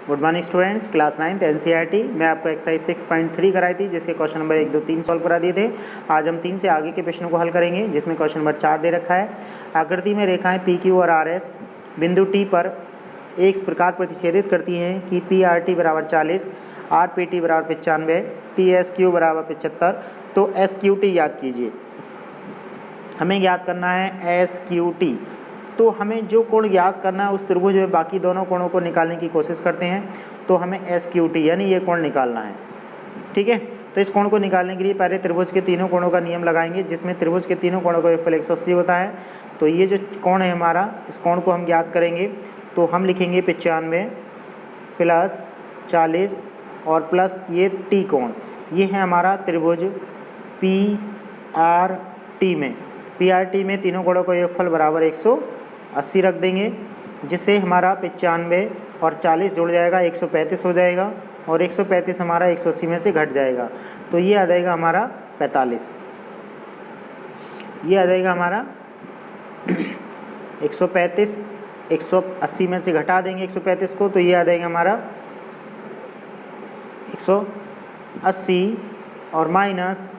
Good morning students, class 9th NCERT में आपको exercise 6.3 कराई थी, जिसके क्वेश्चन नंबर 1, 2, 3 सॉल्व करा दिए थे। आज हम 3 से आगे के प्रश्नों को हल करेंगे, जिसमें क्वेश्चन नंबर 4 दे रखा है। आकृति में रेखाएं पी क्यू और आर एस बिंदु टी पर एक प्रकार प्रतिच्छेदित करती हैं कि पी आर टी बराबर 40, आर पी टी बराबर 95, टी एस क्यू बराबर 75। तो एस क्यू टी याद कीजिए, हमें याद करना है एस क्यू टी। तो हमें जो कोण याद करना है उस त्रिभुज में बाकी दोनों कोणों को निकालने की कोशिश करते हैं। तो हमें एस क्यू टी यानी ये कोण निकालना है, ठीक है। तो इस कोण को निकालने के लिए पहले त्रिभुज के तीनों कोणों का नियम लगाएंगे, जिसमें त्रिभुज के तीनों कोणों का योगफल 180 होता है। तो ये जो कोण है हमारा, इस कोण को हम याद करेंगे तो हम लिखेंगे 95 प्लस 40 और प्लस ये टी कोण। ये है हमारा त्रिभुज पी आर टी में। पी आर टी में तीनों कोणों का योगफल बराबर 180 रख देंगे, जिससे हमारा 95 और 40 जुड़ जाएगा 135 हो जाएगा, और 135 हमारा 180 में से घट जाएगा। तो ये आ जाएगा हमारा 45। ये आ जाएगा हमारा 135, 180 में से घटा देंगे 135 को, तो ये आ जाएगा हमारा 180 और माइनस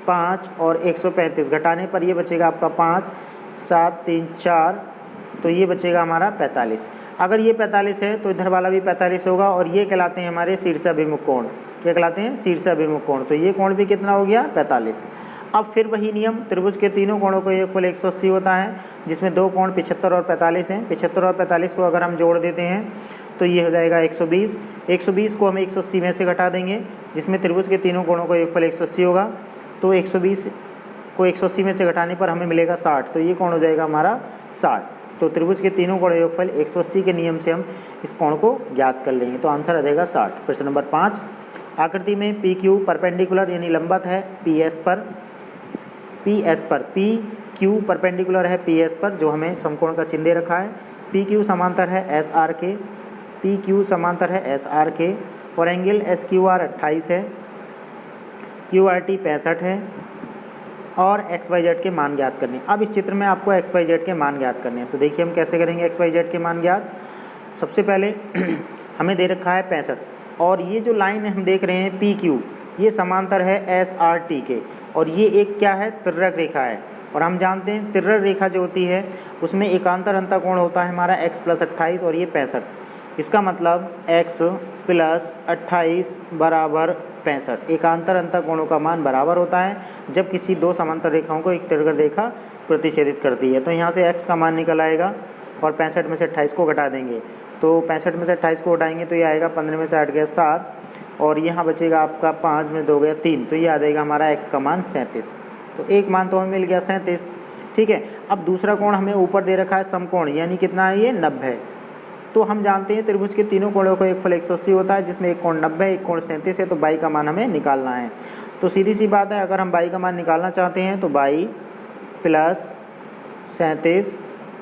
5 और 135 घटाने पर ये बचेगा आपका 5, 7, 3, 4, तो ये बचेगा हमारा 45। अगर ये 45 है तो इधर वाला भी 45 होगा, और ये कहलाते हैं हमारे शीर्षाभिमुख कोण। क्या कहलाते हैं? शीर्षाभिमुख कोण। तो ये कोण भी कितना हो गया? 45। अब फिर वही नियम, त्रिभुज के तीनों कोणों को योगफल 180 होता है, जिसमें दो कोण 75 और 45 हैं। 75 और 45 को अगर हम जोड़ देते हैं तो ये हो जाएगा 120। 120 को हम 180 में से घटा देंगे, जिसमें त्रिभुज के तीनों कोणों का योगफल 180 होगा। तो 120 को 180 में से घटाने पर हमें मिलेगा 60। तो ये कोण हो जाएगा हमारा 60। तो त्रिभुज के तीनों कोण योगफल 180 के नियम से हम इस कोण को ज्ञात कर लेंगे। तो आंसर आ जाएगा 60। प्रश्न नंबर 5, आकृति में पी क्यू परपेंडिकुलर यानी लंबत है पी एस पर। पी क्यू परपेंडिकुलर है पी एस पर, जो हमें समकोण का चिन्ह दे रखा है। पी क्यू समांतर है एस आर के। पी क्यू समांतर है एस आर के, और एंगल एस क्यू आर 28 है, क्यू आर टी 65 है, और एक्स वाई जेड के मान ज्ञात करने। अब इस चित्र में आपको एक्स वाई जेड के मान ज्ञात करने हैं। तो देखिए हम कैसे करेंगे एक्स वाई जेड के मान ज्ञात। सबसे पहले हमें दे रखा है 65, और ये जो लाइन हम देख रहे हैं पी क्यू, ये समांतर है एस आर टी के, और ये एक क्या है? तिर्यक रेखा है। और हम जानते हैं तिर्यक रेखा जो होती है उसमें एकांतर अंतःकोण होता है हमारा x + 28, और ये 65। इसका मतलब x + 28 बराबर 65। एकांतर अंतःकोणों का मान बराबर होता है जब किसी दो समांतर रेखाओं को एक तिर्यक रेखा प्रतिच्छेदित करती है। तो यहाँ से x का मान निकल आएगा, और 65 में से 28 को घटा देंगे। तो 65 में से 28 को घटाएंगे तो ये आएगा 15 में से 8 गया 7, और यहाँ बचेगा आपका 5 में 2 गया 3, तो ये आ जाएगा हमारा x का मान 37। तो एक मान तो हमें मिल गया 37, ठीक है। अब दूसरा कोण हमें ऊपर दे रखा है समकोण, यानी कितना है ये? 90। तो हम जानते हैं त्रिभुज के तीनों कोणों का योगफल 180 होता है, जिसमें एक कोण 90 एक कोण 37 है। तो बाई का मान हमें निकालना है। तो सीधी सी बात है, अगर हम बाई का मान निकालना चाहते हैं तो बाई प्लस 37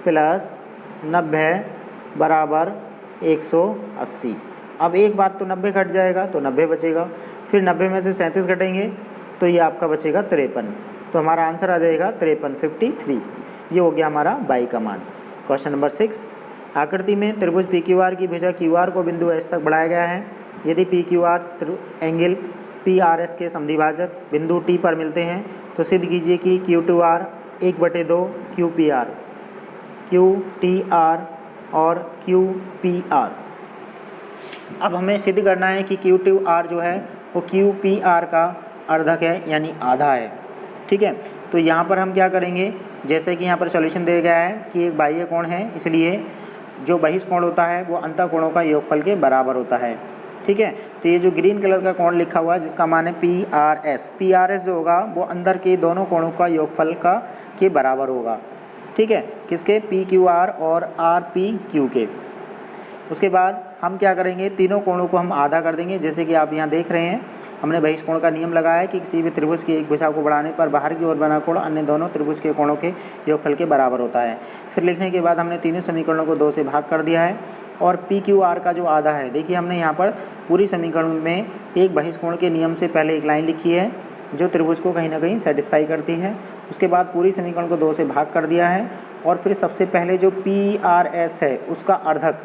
प्लस 90 बराबर 180। अब एक बात तो 90 घट जाएगा तो 90 बचेगा, फिर 90 में से 37 घटेंगे तो ये आपका बचेगा 53। तो हमारा आंसर आ जाएगा 53, 53। ये हो गया हमारा बाई का मान। क्वेश्चन नंबर 6, आकृति में त्रिभुज पी क्यू आर की भुजा क्यू आर को बिंदु एस तक बढ़ाया गया है। यदि P Q R angle P R S के समद्विभाजक बिंदु टी पर मिलते हैं तो सिद्ध कीजिए कि Q to R 1/2 Q P R, Q T R और क्यू पी आर। अब हमें सिद्ध करना है कि क्यू टू आर जो है वो क्यू पी आर का अर्धक है, यानी आधा है, ठीक है। तो यहाँ पर हम क्या करेंगे, जैसे कि यहाँ पर सॉल्यूशन दिया गया है कि एक बाह्य कोण है, इसलिए जो बहिष्कोण होता है वो अंतःकोणों का योगफल के बराबर होता है, ठीक है। तो ये जो ग्रीन कलर का कोण लिखा हुआ है जिसका मान है पी आर एस जो होगा वो अंदर के दोनों कोणों का योगफल का के बराबर होगा, ठीक है। किसके? पी क्यू आर और आर पी क्यू के। उसके बाद हम क्या करेंगे, तीनों कोणों को हम आधा कर देंगे। जैसे कि आप यहाँ देख रहे हैं, हमने बहिष्कोण का नियम लगाया है कि किसी भी त्रिभुज की एक भुजा को बढ़ाने पर बाहर की ओर बना कोण अन्य दोनों त्रिभुज के कोणों के योगफल के बराबर होता है। फिर लिखने के बाद हमने तीनों समीकरणों को 2 से भाग कर दिया है, और पी क्यू आर का जो आधा है, देखिए हमने यहाँ पर पूरी समीकरण में एक बहिष्कोण के नियम से पहले एक लाइन लिखी है जो त्रिभुज को कहीं ना कहीं सेटिस्फाई करती है। उसके बाद पूरी समीकरण को 2 से भाग कर दिया है, और फिर सबसे पहले जो पी आर एस है उसका अर्धक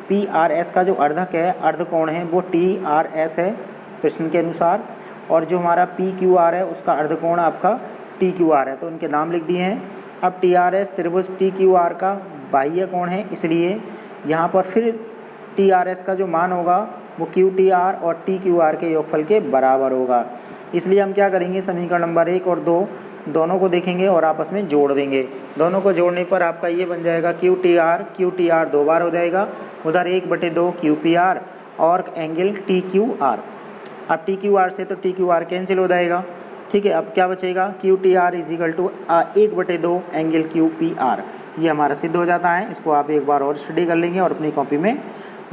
पी आर एस का जो अर्धक है, अर्धकोण है, वो टी आर एस है प्रश्न के अनुसार, और जो हमारा पी क्यू आर है उसका अर्धकोण आपका टी क्यू आर है। तो इनके नाम लिख दिए हैं। अब टी आर एस त्रिभुज टी क्यू आर का बाह्य कोण है, इसलिए यहाँ पर फिर टी आर एस का जो मान होगा वो क्यू टी आर और टी क्यू आर के योगफल के बराबर होगा। इसलिए हम क्या करेंगे, समीकरण नंबर 1 और 2 दोनों को देखेंगे और आपस में जोड़ देंगे। दोनों को जोड़ने पर आपका ये बन जाएगा क्यू टी आर 2 बार हो जाएगा, उधर 1/2 क्यू पी आर और एंगल टी क्यू आर। अब टी क्यू आर से तो टी क्यू आर कैंसिल हो जाएगा, ठीक है। अब क्या बचेगा, Q T R equal to 1/2 angle Q P R. ये हमारा सिद्ध हो जाता है। इसको आप एक बार और स्टडी कर लेंगे और अपनी कॉपी में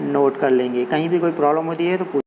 नोट कर लेंगे। कहीं भी कोई प्रॉब्लम होती है तो